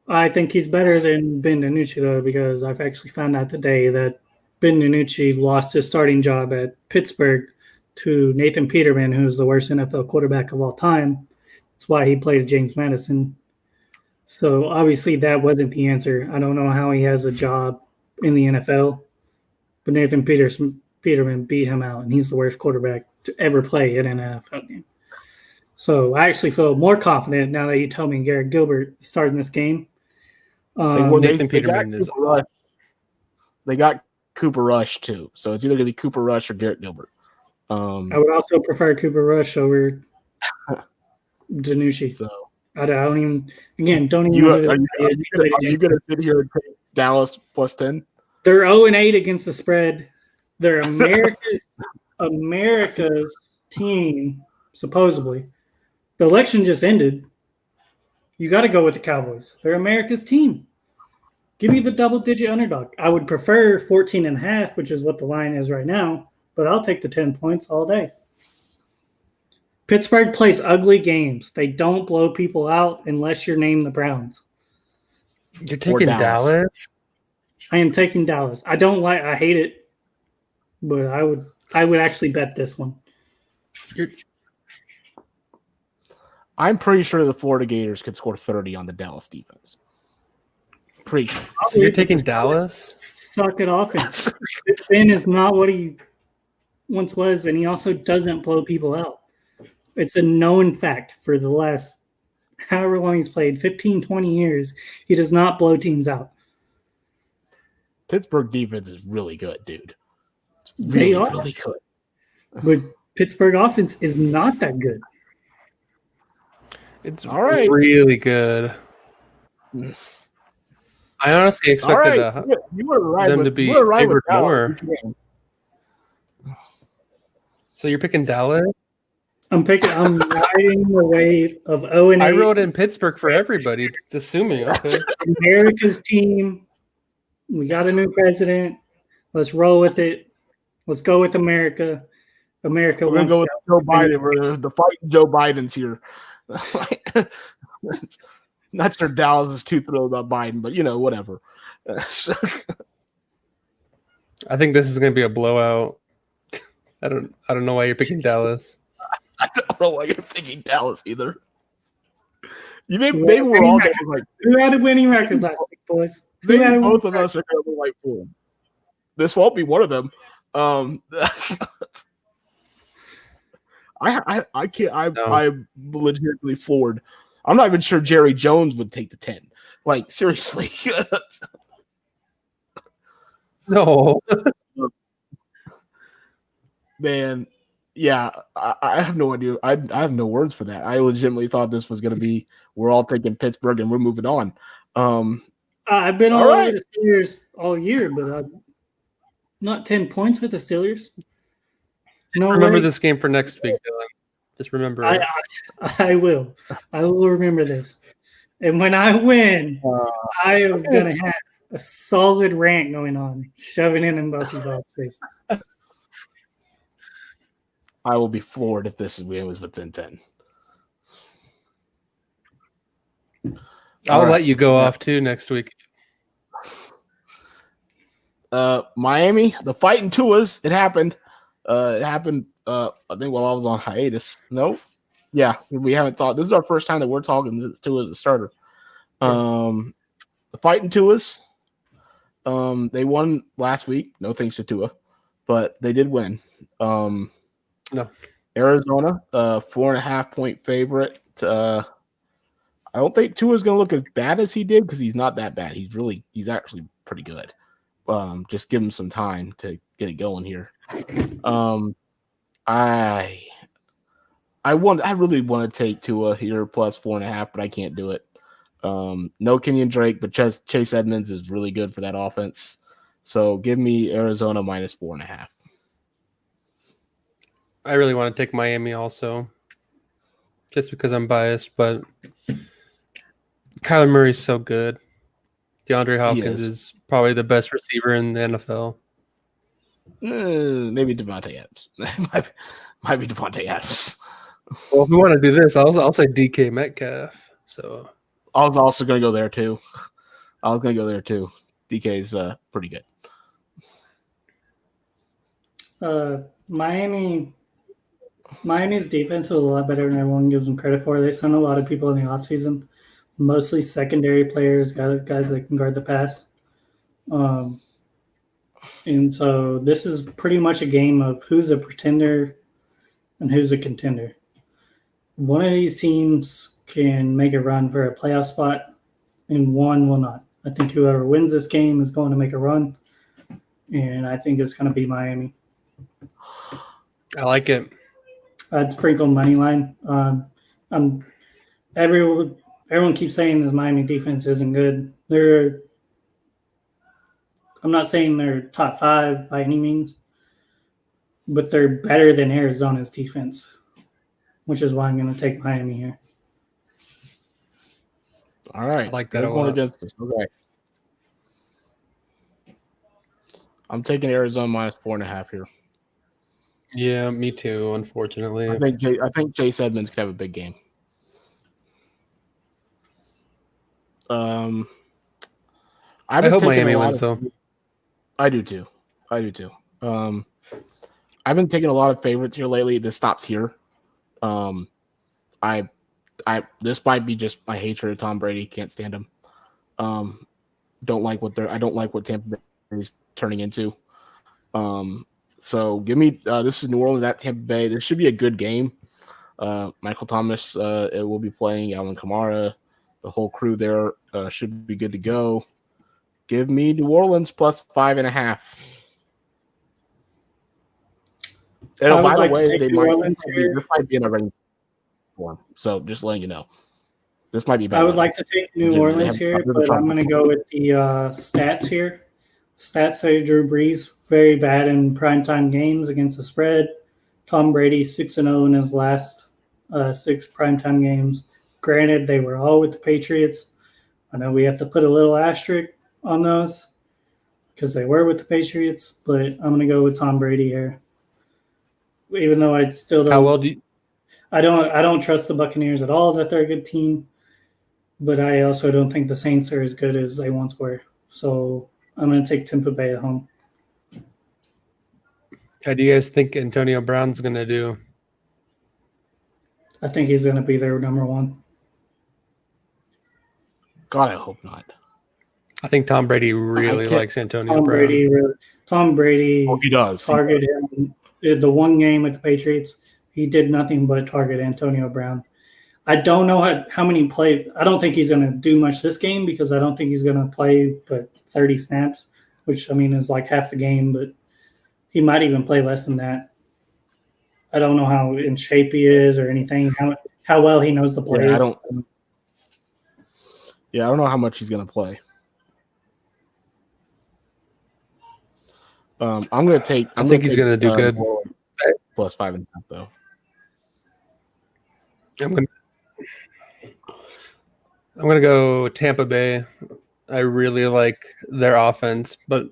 S3: I think he's better than Ben DiNucci, though, because I've actually found out today that Ben DiNucci lost his starting job at Pittsburgh to Nathan Peterman, who's the worst NFL quarterback of all time. That's why he played James Madison. So obviously that wasn't the answer. I don't know how he has a job in the NFL, but Nathan Peterman beat him out, and he's the worst quarterback to ever play in an NFL game. So I actually feel more confident now that you tell me Garrett Gilbert is starting this game.
S2: Nathan Peterman is.
S1: They got Cooper Rush too, so it's either going to be Cooper Rush or Garrett Gilbert.
S3: I would also prefer Cooper Rush over DiNucci.
S1: So
S3: I don't even. Again, don't
S1: Are
S3: even.
S1: you going to sit here and take Dallas +10?
S3: They're 0-8 against the spread. They're America's team, supposedly. The election just ended. You got to go with the Cowboys. They're America's team. Give me the double-digit underdog. I would prefer 14.5, which is what the line is right now, but I'll take the 10 points all day. Pittsburgh plays ugly games. They don't blow people out unless you're named the Browns.
S2: You're taking Dallas?
S3: I am taking Dallas. I hate it, but I would actually bet this one.
S1: I'm pretty sure the Florida Gators could score 30 on the Dallas defense. Pretty sure.
S2: So you're taking Dallas?
S3: Suck at offense. Ben is not what he once was, and he also doesn't blow people out. It's a known fact for the last however long he's played, 15, 20 years, he does not blow teams out.
S1: Pittsburgh defense is really good, dude. It's really, really good.
S3: But Pittsburgh offense is not that good.
S2: It's all right. Really good. I honestly expected them to be favored more. So you're picking Dallas?
S3: I'm riding the wave of 0-8.
S2: I wrote in Pittsburgh for everybody, assuming, okay.
S3: America's team. We got a new president. Let's roll with it. Let's go with America. We're
S1: going to go with Joe Biden. The fighting Joe Biden's here. Not sure Dallas is too thrilled about Biden, but whatever.
S2: I think this is going to be a blowout. I don't know why you're picking Dallas.
S1: I don't know why you're picking Dallas either. Maybe we're all going to like.
S3: Who had a winning record last week, boys?
S1: Maybe both of us are going to be like fool. This won't be one of them. I can't. I'm legitimately floored. I'm not even sure Jerry Jones would take the 10. Like, seriously.
S2: No.
S1: Man, yeah, I have no idea. I have no words for that. I legitimately thought this was going to be, we're all taking Pittsburgh and we're moving on.
S3: I've been all over the Steelers all year, but not 10 points with the Steelers.
S2: No, remember this game for next week, Dylan. Just remember it.
S3: I will. I will remember this. And when I win, I am going to have a solid rant going on, shoving it in both of those faces.
S1: I will be floored if this game was within 10.
S2: I'll let you go off too next week.
S1: Miami, the fighting Tuas, it happened. It happened, I think, while I was on hiatus. Nope. Yeah, we haven't talked. This is our first time that we're talking Tua as a starter. The fighting Tuas, they won last week. No thanks to Tua, but they did win.
S2: No.
S1: Arizona, 4.5 point favorite. I don't think Tua's going to look as bad as he did because he's not that bad. He's actually pretty good. Just give him some time to get it going here. I really want to take Tua here plus 4.5, but I can't do it. No Kenyon Drake, but Chase Edmonds is really good for that offense. So give me Arizona minus 4.5.
S2: I really want to take Miami also, just because I'm biased, but Kyler Murray's so good. DeAndre Hopkins is probably the best receiver in the NFL.
S1: Maybe Devontae Adams. might be Devontae Adams.
S2: Well, if we want to do this, I'll say DK Metcalf. So
S1: I was also going to go there too. DK's pretty good.
S3: Miami's defense is a lot better than everyone gives them credit for. They signed a lot of people in the offseason, mostly secondary players, guys that can guard the pass. And so this is pretty much a game of who's a pretender and who's a contender. One of these teams can make a run for a playoff spot, and one will not. I think whoever wins this game is going to make a run, and I think it's going to be Miami.
S2: I like it.
S3: I'd sprinkle money line. Everyone keeps saying this Miami defense isn't good. I'm not saying they're top 5 by any means, but they're better than Arizona's defense, which is why I'm going to take Miami here.
S1: All right.
S2: I like that a lot.
S1: Against us. Okay. I'm taking Arizona minus 4.5 here.
S2: Yeah, me too, unfortunately.
S1: I think Chase Edmonds could have a big game.
S2: I hope Miami wins, though.
S1: I do too. I've been taking a lot of favorites here lately. This stops here. This might be just my hatred of Tom Brady. Can't stand him. I don't like what Tampa Bay is turning into. So give me this is New Orleans at Tampa Bay. This should be a good game. Michael Thomas it will be playing. Alvin Kamara, the whole crew there should be good to go. Give me New Orleans plus 5.5. And by the way, this might be in a rain form. So just letting you know, this might be bad.
S3: I would like to take New Orleans here, but I'm going to go with the stats here. Stats say Drew Brees very bad in primetime games against the spread. Tom Brady 6-0 in his last 6 primetime games. Granted, they were all with the Patriots. I know we have to put a little asterisk on those because they were with the Patriots, but I'm going to go with Tom Brady here. Even though I still don't.
S2: How well do you?
S3: I don't trust the Buccaneers at all that they're a good team, but I also don't think the Saints are as good as they once were. So I'm going to take Tampa Bay at home.
S2: How do you guys think Antonio Brown's going to do?
S3: I think he's going to be their number one.
S1: God, I hope not.
S2: I think Tom Brady really likes Antonio Brown.
S3: Tom Brady
S1: he does.
S3: Target him. The one game with the Patriots, he did nothing but target Antonio Brown. I don't know how many play. I don't think he's going to do much this game because I don't think he's going to play but 30 snaps, which, I mean, is like half the game, but he might even play less than that. I don't know how in shape he is or anything, how well he knows the plays.
S1: Yeah, I don't know how much he's going to play. I'm going to take.
S2: I think he's going to do good.
S1: Plus 5.5 though.
S2: I'm going to go Tampa Bay. I really like their offense, but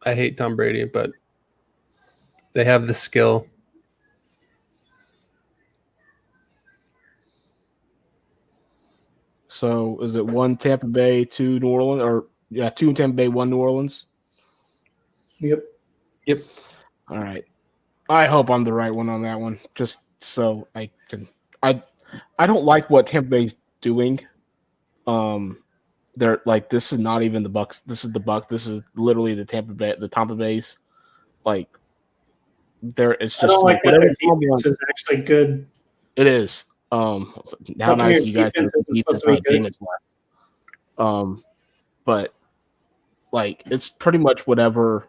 S2: I hate Tom Brady. But they have the skill.
S1: So is it 1 Tampa Bay, 2 New Orleans, or 2 Tampa Bay, 1 New Orleans?
S3: Yep.
S1: All right. I hope I'm the right one on that one. Just so I can. I don't like what Tampa Bay's doing. They're like, this is not even the Bucks. This is the Bucks. This is literally the Tampa Bay's. Like, it's just
S3: I don't like that. Their defense is actually good.
S1: It is. How nice you guys are. But like, it's pretty much whatever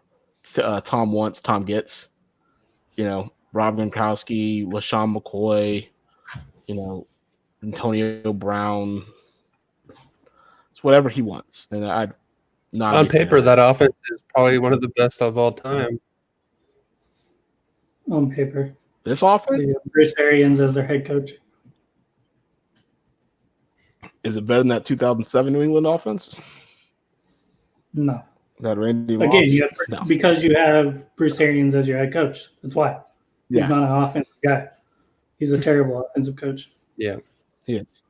S1: Tom wants, Tom gets. You know, Rob Gronkowski, LaShawn McCoy, you know, Antonio Brown. It's whatever he wants. And I'd not
S2: on paper, that offense is probably one of the best of all time.
S3: On paper.
S1: This offense?
S3: Bruce Arians as their head coach.
S1: Is it better than that 2007 New England offense?
S3: No.
S1: That Randy
S3: Moss? Again, because you have Bruce Arians as your head coach. That's why. He's not an offensive guy. He's a terrible offensive coach.
S2: Yeah,
S1: he is.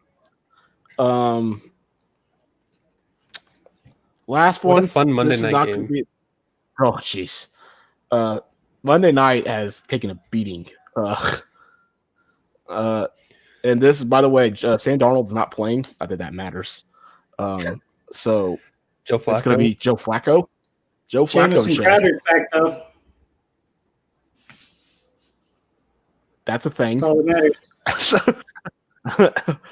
S1: Last one.
S2: What a fun Monday night game.
S1: Oh, jeez. Monday night has taken a beating. And this, by the way, Sam Darnold's not playing. Not that that matters. So
S2: Joe Flacco.
S1: It's going to be Joe Flacco. Joe Flacco.
S3: Jamison Crowder's back, though.
S1: That's a thing.
S3: That's all that matters.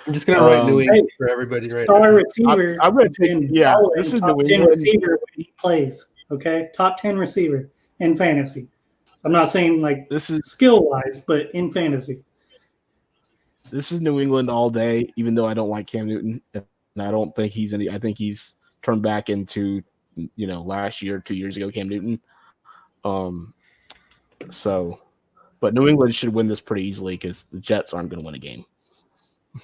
S2: I'm just going to write New England for everybody right
S3: now. Star receiver.
S1: I'm going to take, this is
S3: top 10 receiver when he plays, okay? Top 10 receiver in fantasy. I'm not saying like
S1: this is
S3: skill-wise, but in fantasy.
S1: This is New England all day, even though I don't like Cam Newton. And I don't think he's any. I think he's turned back into, last year, 2 years ago, Cam Newton. But New England should win this pretty easily because the Jets aren't going to win a game.
S2: I'm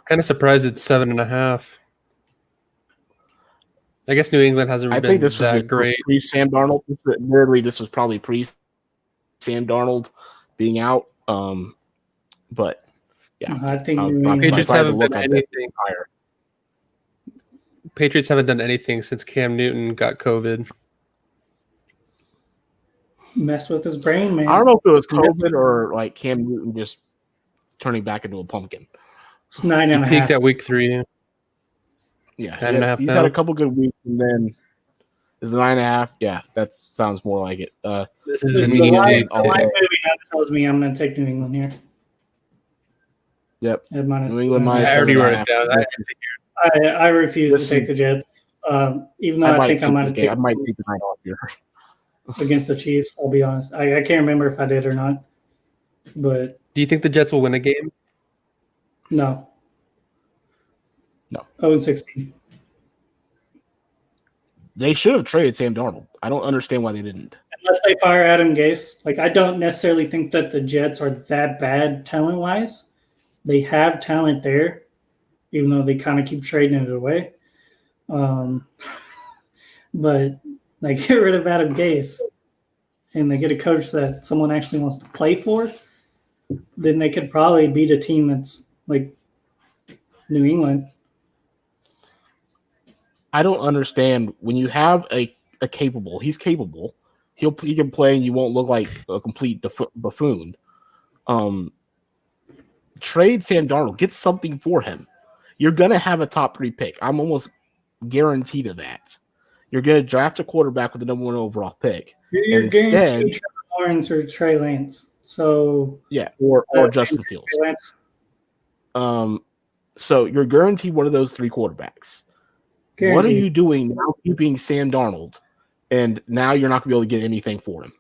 S2: kind of surprised it's 7.5. I guess New England hasn't been that great.
S1: Pre-Sam Darnold. This was probably pre-Sam Darnold being out. But yeah,
S3: I think
S2: Patriots haven't done anything higher. Patriots haven't done anything since Cam Newton got COVID.
S3: Mess with his brain, man.
S1: I don't know if it was COVID or like Cam Newton just turning back into a pumpkin.
S3: It's 9.5.
S2: He peaked at week 3.
S1: Yeah,
S2: 9.5.
S1: He's had a couple good weeks, and then is 9.5. Yeah, that sounds more like it.
S2: This is an easy.
S3: The line moving up tells me I'm going to take New England here.
S1: Yep.
S3: New
S1: England minus.
S2: I already wrote it down.
S3: I refuse to take the Jets. Even though I think I might take
S1: I might take the night off here
S3: against the Chiefs. I'll be honest. I can't remember if I did or not. But
S2: do you think the Jets will win a game?
S3: No. 0-16.
S1: They should have traded Sam Darnold. I don't understand why they didn't.
S3: Unless they fire Adam Gase. Like, I don't necessarily think that the Jets are that bad talent-wise. They have talent there, even though they kind of keep trading it away. But they get rid of Adam Gase and they get a coach that someone actually wants to play for, then they could probably beat a team that's like New England.
S1: I don't understand when you have a capable. He's capable. He can play, and you won't look like a complete buffoon. Trade Sam Darnold. Get something for him. You're gonna have a top 3 pick. I'm almost guaranteed of that. You're gonna draft a quarterback with the number 1 overall pick.
S3: You're guaranteed Trevor Lawrence or Trey Lance. So
S1: yeah, or Justin Fields. So you're guaranteed one of those 3 quarterbacks. Guaranteed. What are you doing now keeping Sam Darnold, and now you're not going to be able to get anything for him?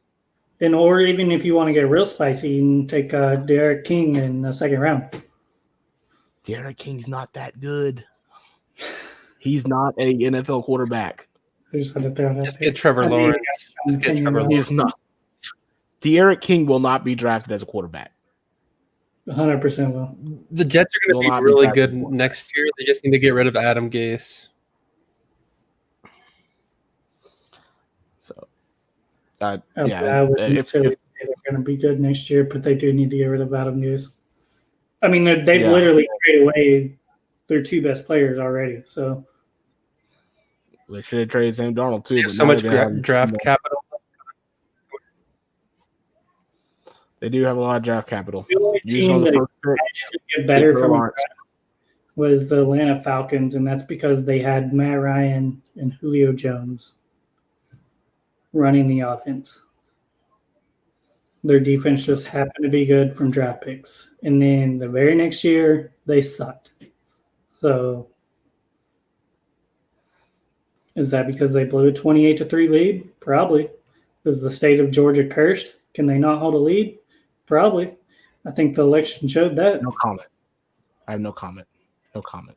S3: Or even if you want to get real spicy, you can take Derek King in the 2nd round.
S1: Derek King's not that good. He's not an NFL quarterback.
S2: Just get Trevor Lawrence. Just get Trevor Lawrence.
S1: He is not. Derek King will not be drafted as a quarterback.
S3: 100% will.
S2: The Jets are going to be really good next year. They just need to get rid of Adam Gase.
S1: So,
S3: I wouldn't say they're going to be good next year, but they do need to get rid of Adam Gase. I mean, they've literally traded away their 2 best players already. So
S1: they should have traded Sam Darnold too.
S2: They have so much draft capital.
S1: They do have a lot of draft capital.
S3: The only team that should get better from the was the Atlanta Falcons, and that's because they had Matt Ryan and Julio Jones running the offense. Their defense just happened to be good from draft picks. And then the very next year, they sucked. So is that because they blew a 28-3 lead? Probably. Is the state of Georgia cursed? Can they not hold a lead? Probably. I think the election showed that.
S1: No comment. I have no comment. No comment.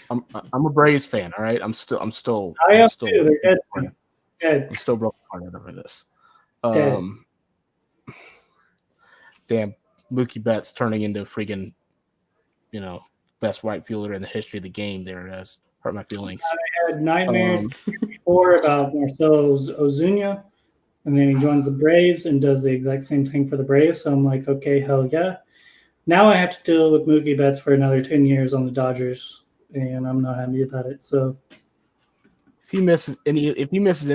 S1: I'm a Braves fan, all right? I'm still
S3: I am too. They're dead.
S1: I'm still brokenhearted over this. Damn, Mookie Betts turning into freaking, best right fielder in the history of the game. There it is. Hurt my feelings.
S3: I had nightmares before about Marcelo Ozuna, and then he joins the Braves and does the exact same thing for the Braves. So I'm like, okay, hell yeah. Now I have to deal with Mookie Betts for another 10 years on the Dodgers, and I'm not happy about it. So
S1: if he misses any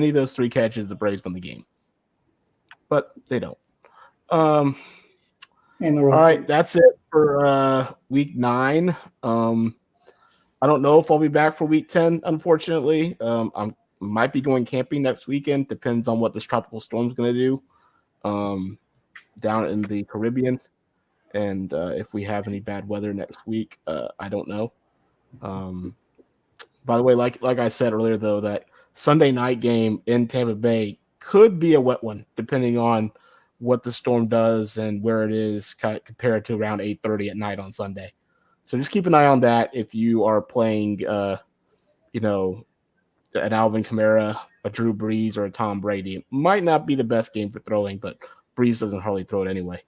S1: of those 3 catches, the Braves win the game. But they don't. All right, that's it for week 9. I don't know if I'll be back for week 10, unfortunately. I might be going camping next weekend. Depends on what this tropical storm is going to do down in the Caribbean. And if we have any bad weather next week, I don't know. By the way, like I said earlier, though, that Sunday night game in Tampa Bay could be a wet one, depending on what the storm does and where it is compared to around 8:30 at night on Sunday. So just keep an eye on that if you are playing, an Alvin Kamara, a Drew Brees, or a Tom Brady. It might not be the best game for throwing, but Brees doesn't hardly throw it anyway.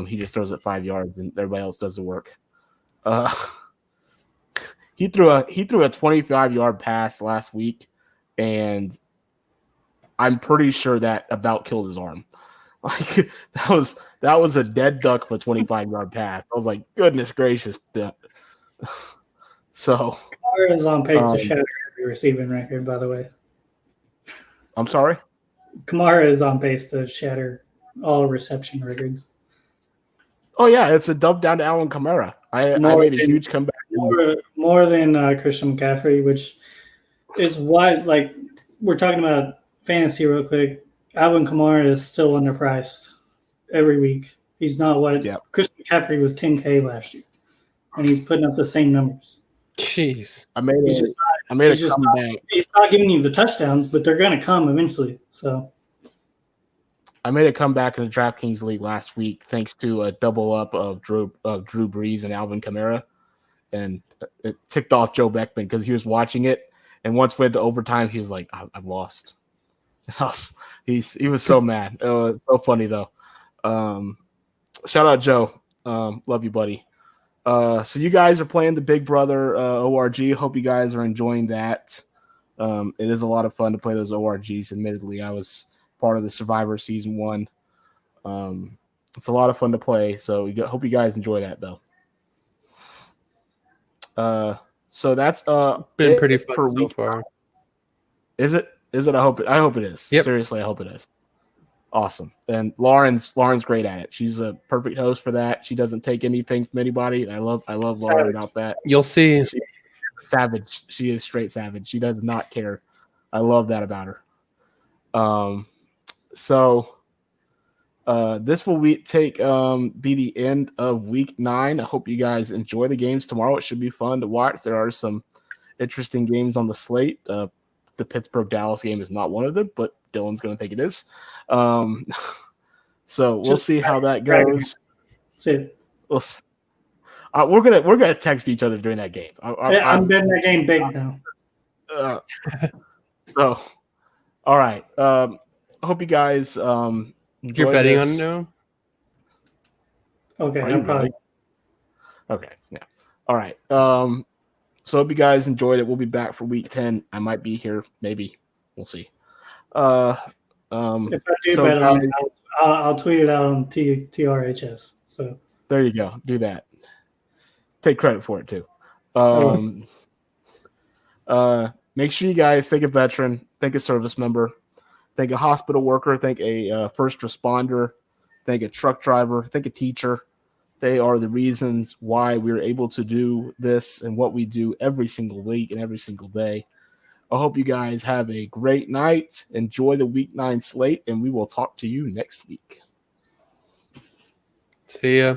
S1: He just throws it 5 yards, and everybody else does the work. He threw a 25-yard pass last week, and I'm pretty sure that about killed his arm. Like that was a dead duck for a 25-yard pass. I was like, goodness gracious. So
S3: Kamara is on pace to shatter every receiving record, by the way.
S1: I'm sorry?
S3: Kamara is on pace to shatter all reception records.
S1: Oh yeah, it's a dub down to Alvin Kamara. I made a huge comeback.
S3: More than Christian McCaffrey, which is why, like, we're talking about fantasy real quick. Alvin Kamara is still underpriced. every week. He's not what Chris McCaffrey was 10K last year, and he's putting up the same numbers.
S2: Jeez,
S1: I made a comeback.
S3: He's not giving you the touchdowns, but they're going to come eventually. So
S1: I made a comeback in the DraftKings league last week thanks to a double up of Drew Brees and Alvin Kamara, and it ticked off Joe Beckman because he was watching it, and once went to overtime, he was like, "I've lost." He was so mad. It was so funny though. Shout out Joe. Love you, buddy. So you guys are playing the Big Brother ORG. Hope you guys are enjoying that. It is a lot of fun to play those ORGs. Admittedly, I was part of the Survivor Season 1. It's a lot of fun to play. So hope you guys enjoy that though. So that's
S2: been pretty fun for so far.
S1: Is it? I hope it is. Yep. Seriously, I hope it is. Awesome. And Lauren's great at it. She's a perfect host for that. She doesn't take anything from anybody. And I love Lauren about that.
S2: You'll see.
S1: She's savage. She is straight savage. She does not care. I love that about her. So this will be the end of week 9. I hope you guys enjoy the games tomorrow. It should be fun to watch. There are some interesting games on the slate. The Pittsburgh-Dallas game is not one of them, but Dylan's going to think it is. So we'll see how that goes. We're gonna text each other during that game.
S3: I'm betting that game big now.
S1: So, all right. I hope you guys
S2: you're betting on no.
S3: Okay, I'm probably.
S1: Okay, yeah. All right. So hope you guys enjoyed it. We'll be back for week 10. I might be here, maybe. We'll see.
S3: If I do bet on it, I'll tweet it out on TRHS. So
S1: there you go. Do that. Take credit for it too. Make sure you guys thank a veteran, thank a service member, thank a hospital worker, thank a first responder, thank a truck driver, thank a teacher. They are the reasons why we're able to do this and what we do every single week and every single day. I hope you guys have a great night. Enjoy the week 9 slate, and we will talk to you next week.
S2: See ya.